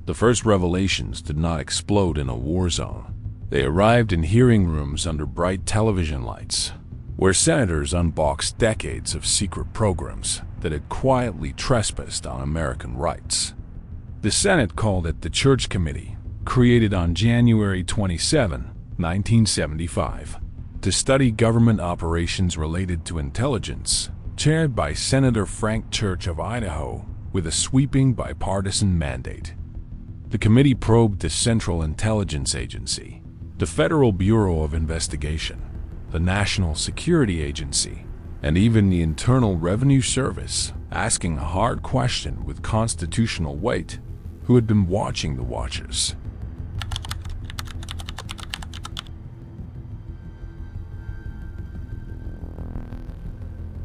The first revelations did not explode in a war zone. They arrived in hearing rooms under bright television lights, where senators unboxed decades of secret programs that had quietly trespassed on American rights. The Senate called it the Church Committee, created on January 27, 1975, to study government operations related to intelligence, chaired by Senator Frank Church of Idaho, with a sweeping bipartisan mandate. The committee probed the Central Intelligence Agency, the Federal Bureau of Investigation, the National Security Agency, and even the Internal Revenue Service, asking a hard question with constitutional weight: who had been watching the watchers?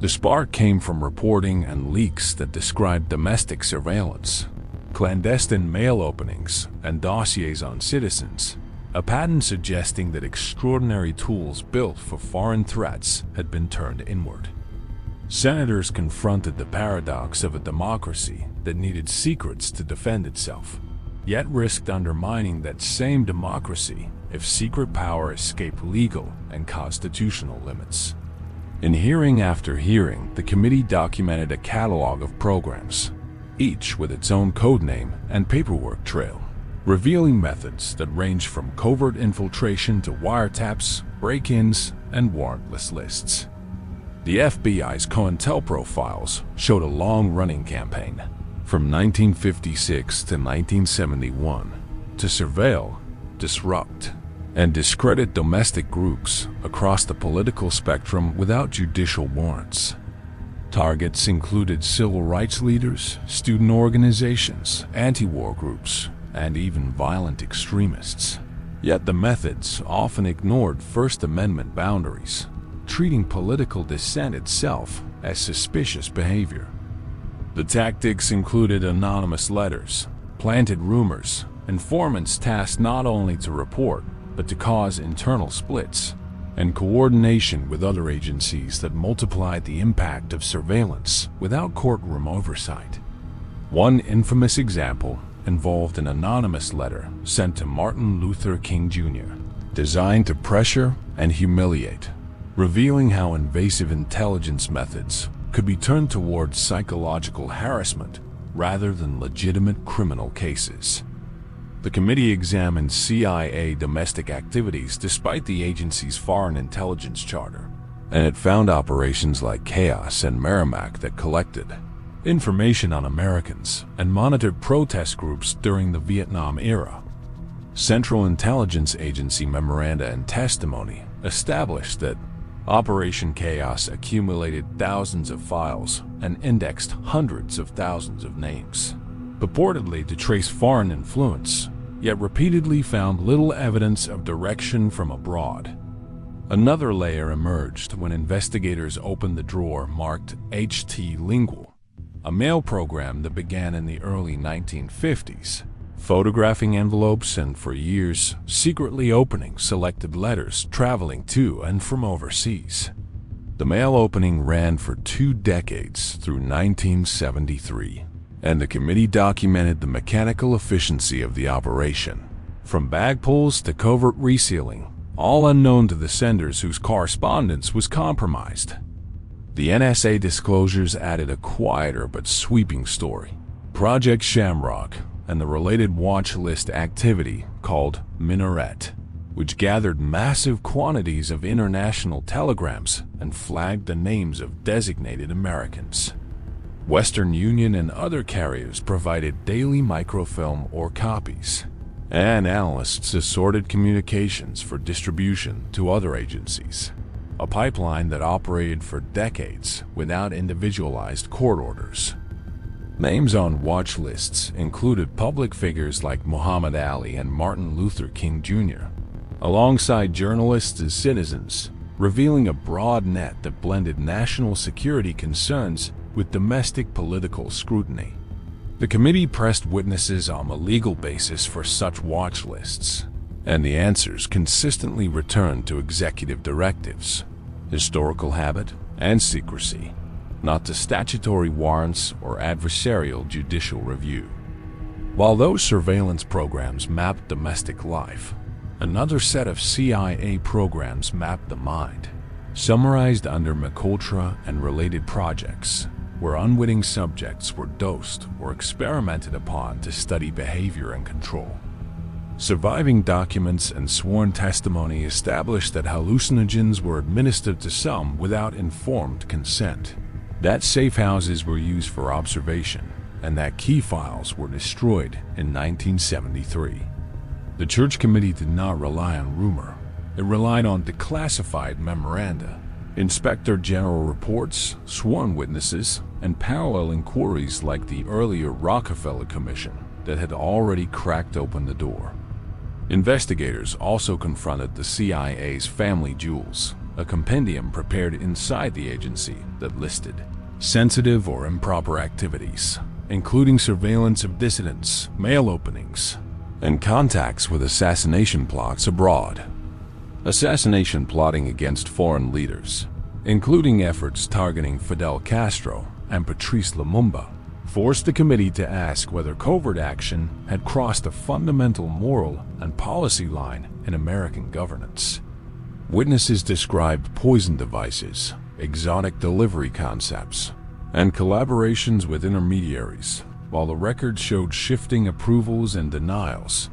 The spark came from reporting and leaks that described domestic surveillance, clandestine mail openings, and dossiers on citizens, a pattern suggesting that extraordinary tools built for foreign threats had been turned inward. Senators confronted the paradox of a democracy that needed secrets to defend itself, yet risked undermining that same democracy if secret power escaped legal and constitutional limits. In hearing after hearing, the committee documented a catalog of programs, each with its own codename and paperwork trail, revealing methods that range from covert infiltration to wiretaps, break-ins, and warrantless lists. The FBI's COINTELPRO files showed a long-running campaign, from 1956 to 1971, to surveil, disrupt, and discredit domestic groups across the political spectrum without judicial warrants. Targets included civil rights leaders, student organizations, anti-war groups, and even violent extremists. Yet the methods often ignored First Amendment boundaries, treating political dissent itself as suspicious behavior. The tactics included anonymous letters, planted rumors, informants tasked not only to report, but to cause internal splits, and coordination with other agencies that multiplied the impact of surveillance without courtroom oversight. One infamous example involved an anonymous letter sent to Martin Luther King Jr., designed to pressure and humiliate, revealing how invasive intelligence methods could be turned towards psychological harassment rather than legitimate criminal cases. The committee examined CIA domestic activities despite the agency's foreign intelligence charter, and it found operations like Chaos and Merrimack that collected information on Americans and monitored protest groups during the Vietnam era. Central Intelligence Agency memoranda and testimony established that Operation Chaos accumulated thousands of files and indexed hundreds of thousands of names, purportedly to trace foreign influence, yet repeatedly found little evidence of direction from abroad. Another layer emerged when investigators opened the drawer marked HT Lingual, a mail program that began in the early 1950s, photographing envelopes and, for years, secretly opening selected letters traveling to and from overseas. The mail opening ran for 2 decades through 1973, and the committee documented the mechanical efficiency of the operation, from bag pulls to covert resealing, all unknown to the senders whose correspondence was compromised. The NSA disclosures added a quieter but sweeping story: Project Shamrock and the related watch list activity called Minaret, which gathered massive quantities of international telegrams and flagged the names of designated Americans. Western Union and other carriers provided daily microfilm or copies, and analysts assorted communications for distribution to other agencies, a pipeline that operated for decades without individualized court orders. Names on watch lists included public figures like Muhammad Ali and Martin Luther King Jr., alongside journalists and citizens, revealing a broad net that blended national security concerns with domestic political scrutiny. The committee pressed witnesses on the legal basis for such watch lists, and the answers consistently returned to executive directives, historical habit, and secrecy, not to statutory warrants or adversarial judicial review. While those surveillance programs mapped domestic life, another set of CIA programs mapped the mind, summarized under MKULTRA and related projects, where unwitting subjects were dosed or experimented upon to study behavior and control. Surviving documents and sworn testimony established that hallucinogens were administered to some without informed consent, that safe houses were used for observation, and that key files were destroyed in 1973. The Church Committee did not rely on rumor. It relied on declassified memoranda, Inspector General reports, sworn witnesses, and parallel inquiries like the earlier Rockefeller Commission that had already cracked open the door. Investigators also confronted the CIA's family jewels, a compendium prepared inside the agency that listed sensitive or improper activities, including surveillance of dissidents, mail openings, and contacts with assassination plots abroad. Assassination plotting against foreign leaders, including efforts targeting Fidel Castro and Patrice Lumumba, forced the committee to ask whether covert action had crossed a fundamental moral and policy line in American governance. Witnesses described poison devices, exotic delivery concepts, and collaborations with intermediaries, while the record showed shifting approvals and denials.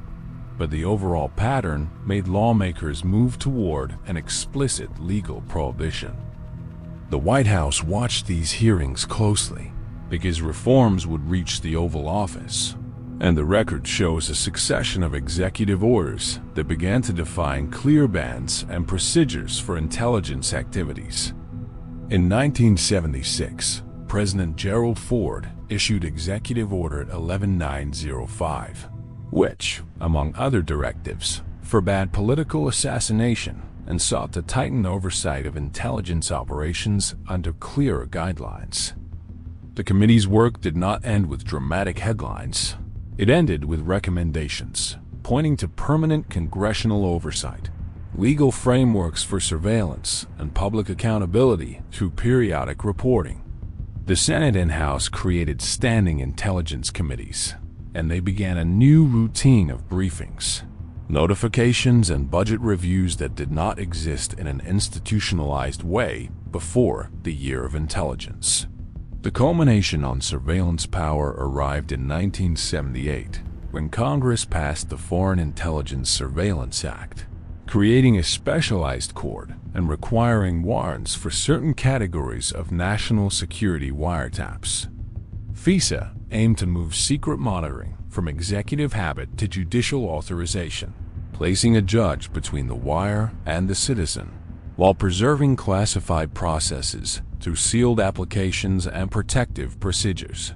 But the overall pattern made lawmakers move toward an explicit legal prohibition. The White House watched these hearings closely because reforms would reach the Oval Office, and the record shows a succession of executive orders that began to define clear bands and procedures for intelligence activities. In 1976, President Gerald Ford issued Executive Order 11905, which, among other directives, forbade political assassination and sought to tighten oversight of intelligence operations under clearer guidelines. The committee's work did not end with dramatic headlines. It ended with recommendations, pointing to permanent congressional oversight, legal frameworks for surveillance, and public accountability through periodic reporting. The Senate and House created standing intelligence committees, and they began a new routine of briefings, notifications, and budget reviews that did not exist in an institutionalized way before the Year of Intelligence. The culmination on surveillance power arrived in 1978, when Congress passed the Foreign Intelligence Surveillance Act, creating a specialized court and requiring warrants for certain categories of national security wiretaps. FISA aimed to move secret monitoring from executive habit to judicial authorization, placing a judge between the wire and the citizen, while preserving classified processes through sealed applications and protective procedures.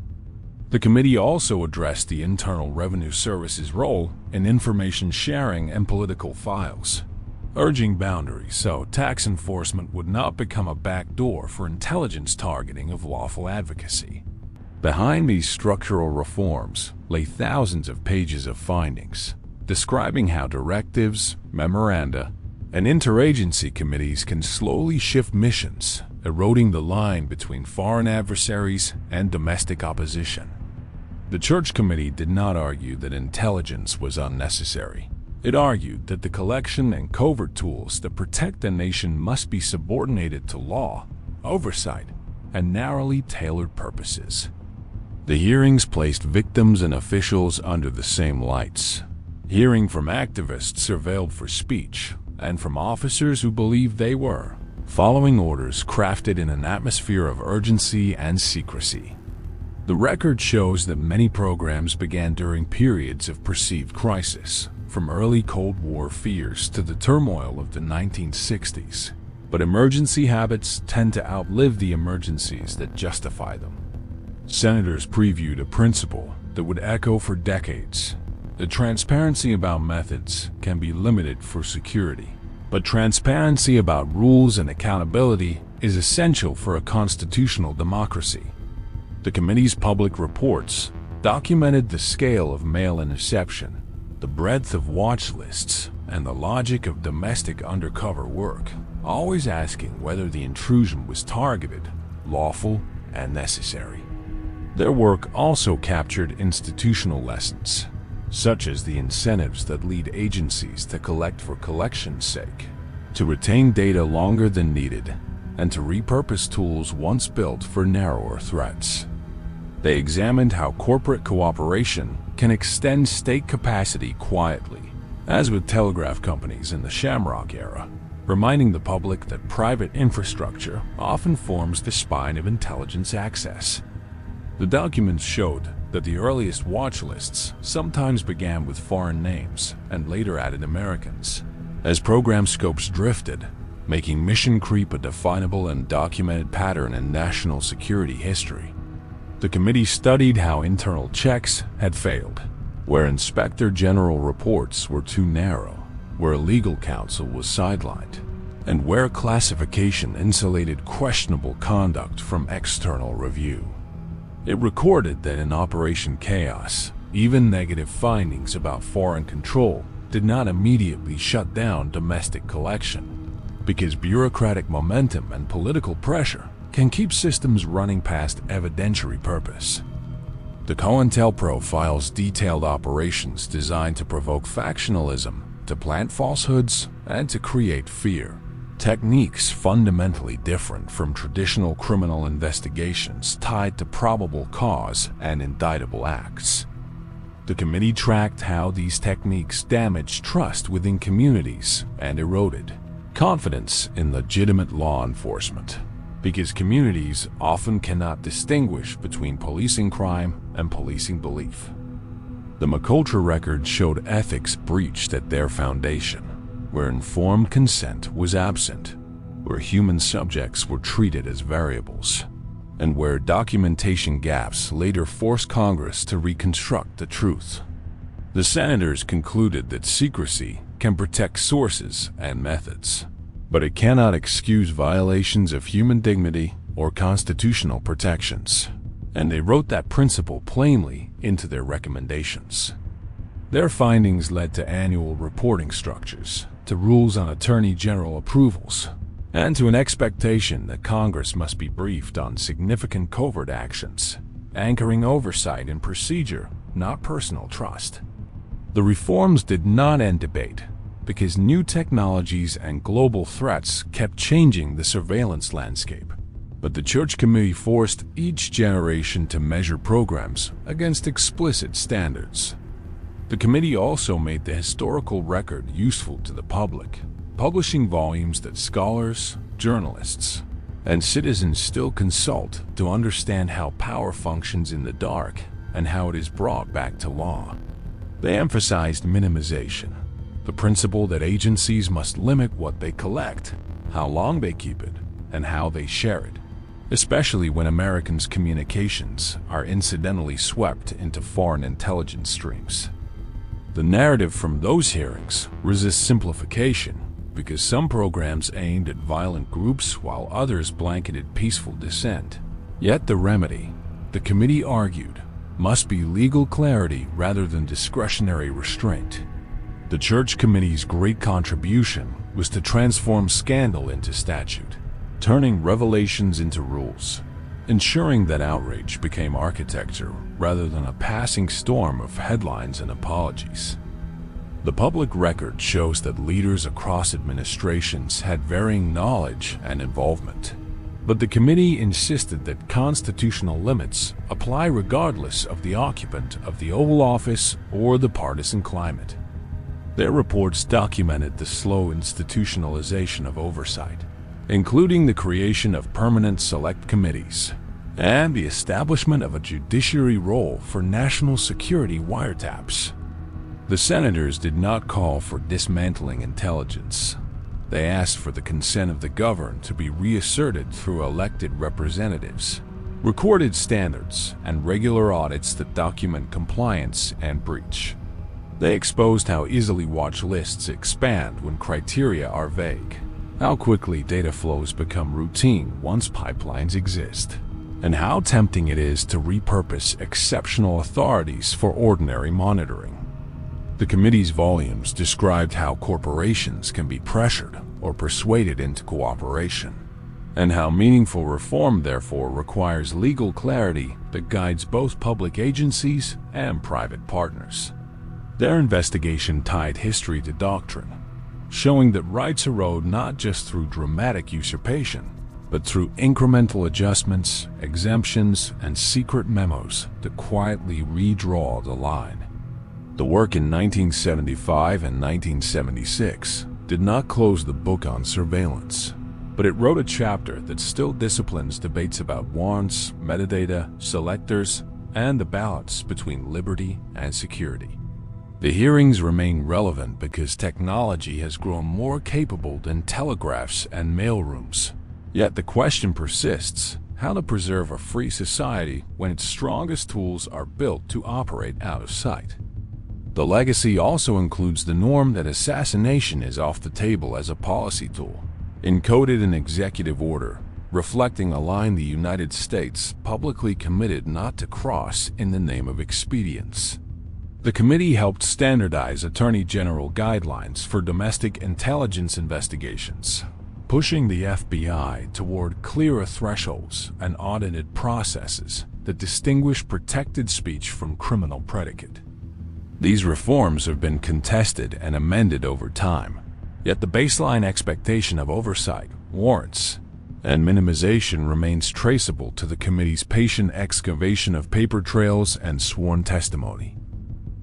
The committee also addressed the Internal Revenue Service's role in information sharing and political files, urging boundaries so tax enforcement would not become a backdoor for intelligence targeting of lawful advocacy. Behind these structural reforms lay thousands of pages of findings, describing how directives, memoranda, and interagency committees can slowly shift missions, eroding the line between foreign adversaries and domestic opposition. The Church Committee did not argue that intelligence was unnecessary. It argued that the collection and covert tools that protect a nation must be subordinated to law, oversight, and narrowly tailored purposes. The hearings placed victims and officials under the same lights, hearing from activists surveilled for speech and from officers who believed they were following orders crafted in an atmosphere of urgency and secrecy. The record shows that many programs began during periods of perceived crisis, from early Cold War fears to the turmoil of the 1960s. But emergency habits tend to outlive the emergencies that justify them. Senators previewed a principle that would echo for decades. The transparency about methods can be limited for security, but transparency about rules and accountability is essential for a constitutional democracy. The committee's public reports documented the scale of mail interception, the breadth of watch lists, and the logic of domestic undercover work, always asking whether the intrusion was targeted, lawful, and necessary. Their work also captured institutional lessons, such as the incentives that lead agencies to collect for collection's sake, to retain data longer than needed, and to repurpose tools once built for narrower threats. They examined how corporate cooperation can extend state capacity quietly, as with telegraph companies in the Shamrock era, reminding the public that private infrastructure often forms the spine of intelligence access. The documents showed that the earliest watch lists sometimes began with foreign names and later added Americans, as program scopes drifted, making mission creep a definable and documented pattern in national security history. The committee studied how internal checks had failed, where Inspector General reports were too narrow, where legal counsel was sidelined, and where classification insulated questionable conduct from external review. It recorded that in Operation Chaos, even negative findings about foreign control did not immediately shut down domestic collection, because bureaucratic momentum and political pressure can keep systems running past evidentiary purpose. The COINTELPRO files detailed operations designed to provoke factionalism, to plant falsehoods, and to create fear. Techniques fundamentally different from traditional criminal investigations tied to probable cause and indictable acts. The committee tracked how these techniques damaged trust within communities and eroded confidence in legitimate law enforcement, because communities often cannot distinguish between policing crime and policing belief. The MKULTRA record showed ethics breached at their foundation, where informed consent was absent, where human subjects were treated as variables, and where documentation gaps later forced Congress to reconstruct the truth. The senators concluded that secrecy can protect sources and methods, but it cannot excuse violations of human dignity or constitutional protections, and they wrote that principle plainly into their recommendations. Their findings led to annual reporting structures, to rules on Attorney General approvals, and to an expectation that Congress must be briefed on significant covert actions, anchoring oversight in procedure, not personal trust. The reforms did not end debate, because new technologies and global threats kept changing the surveillance landscape. But the Church Committee forced each generation to measure programs against explicit standards. The committee also made the historical record useful to the public, publishing volumes that scholars, journalists, and citizens still consult to understand how power functions in the dark and how it is brought back to law. They emphasized minimization, the principle that agencies must limit what they collect, how long they keep it, and how they share it, especially when Americans' communications are incidentally swept into foreign intelligence streams. The narrative from those hearings resists simplification, because some programs aimed at violent groups while others blanketed peaceful dissent. Yet the remedy, the committee argued, must be legal clarity rather than discretionary restraint. The Church Committee's great contribution was to transform scandal into statute, turning revelations into rules, ensuring that outrage became architecture rather than a passing storm of headlines and apologies. The public record shows that leaders across administrations had varying knowledge and involvement, but the committee insisted that constitutional limits apply regardless of the occupant of the Oval Office or the partisan climate. Their reports documented the slow institutionalization of oversight, including the creation of permanent select committees and the establishment of a judiciary role for national security wiretaps. The senators did not call for dismantling intelligence. They asked for the consent of the governed to be reasserted through elected representatives, recorded standards, and regular audits that document compliance and breach. They exposed how easily watch lists expand when criteria are vague, how quickly data flows become routine once pipelines exist, and how tempting it is to repurpose exceptional authorities for ordinary monitoring. The committee's volumes described how corporations can be pressured or persuaded into cooperation, and how meaningful reform therefore requires legal clarity that guides both public agencies and private partners. Their investigation tied history to doctrine, showing that rights erode not just through dramatic usurpation, but through incremental adjustments, exemptions, and secret memos that quietly redraw the line. The work in 1975 and 1976 did not close the book on surveillance, but it wrote a chapter that still disciplines debates about warrants, metadata, selectors, and the balance between liberty and security. The hearings remain relevant because technology has grown more capable than telegraphs and mailrooms. Yet the question persists: how to preserve a free society when its strongest tools are built to operate out of sight. The legacy also includes the norm that assassination is off the table as a policy tool, encoded in executive order, reflecting a line the United States publicly committed not to cross in the name of expedience. The committee helped standardize Attorney General guidelines for domestic intelligence investigations, pushing the FBI toward clearer thresholds and audited processes that distinguish protected speech from criminal predicate. These reforms have been contested and amended over time, yet the baseline expectation of oversight, warrants, and minimization remains traceable to the committee's patient excavation of paper trails and sworn testimony.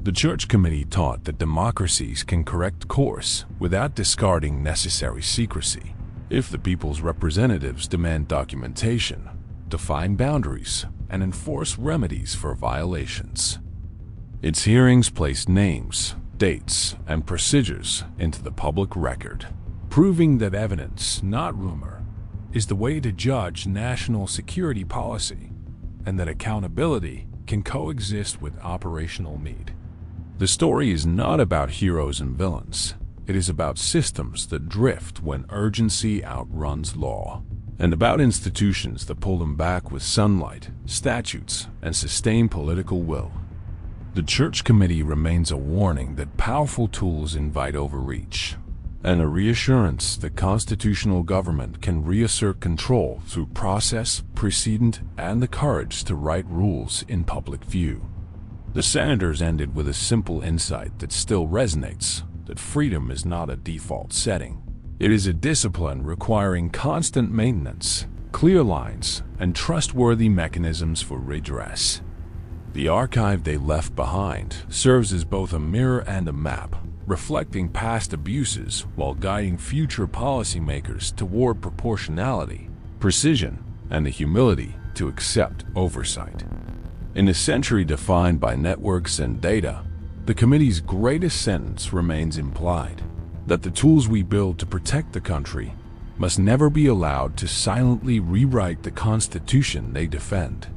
The Church Committee taught that democracies can correct course without discarding necessary secrecy if the people's representatives demand documentation, define boundaries, and enforce remedies for violations. Its hearings placed names, dates, and procedures into the public record, proving that evidence, not rumor, is the way to judge national security policy, and that accountability can coexist with operational need. The story is not about heroes and villains. It is about systems that drift when urgency outruns law, and about institutions that pull them back with sunlight, statutes, and sustained political will. The Church Committee remains a warning that powerful tools invite overreach, and a reassurance that constitutional government can reassert control through process, precedent, and the courage to write rules in public view. The senators ended with a simple insight that still resonates: that freedom is not a default setting. It is a discipline requiring constant maintenance, clear lines, and trustworthy mechanisms for redress. The archive they left behind serves as both a mirror and a map, reflecting past abuses while guiding future policymakers toward proportionality, precision, and the humility to accept oversight. In a century defined by networks and data, the committee's greatest sentence remains implied: that the tools we build to protect the country must never be allowed to silently rewrite the Constitution they defend.